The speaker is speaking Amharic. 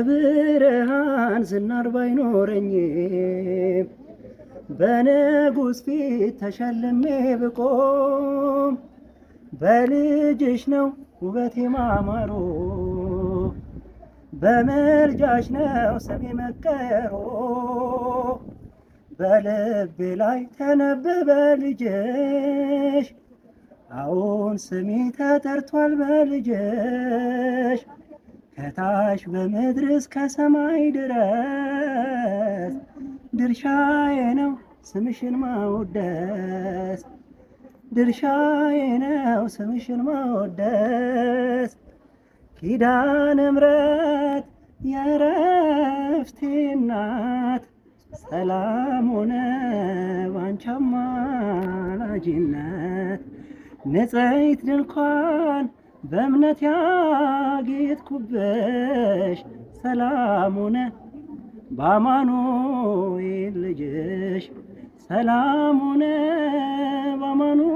ብርሃን ዝናር ባይኖረኝም በንጉሥ ፊት ተሸልሜ ብቆም በልጅሽ ነው ውበቴ ማማሩ በምልጃሽ ነው ስሜ መቀየሩ በልቤ ላይ ተነበበ ልጅሽ አሁን ስሜ ተጠርቷል በልጅሽ ከታች በምድር እስከ ሰማይ ድረስ ድርሻዬ ነው ስምሽን ማወደስ ድርሻዬ ነው ስምሽን ማወደስ ኪዳነ ምሕረት የዕረፍቴ እናት ሰላም ሆነ ባንቺ አማላጅነት ንጽሕት ድንኳን በእምነት ያጌጥኩብሽ ሰላም ሆነ በአማኑኤል ልጅሽ ሰላም ሆነ በአማኑኤል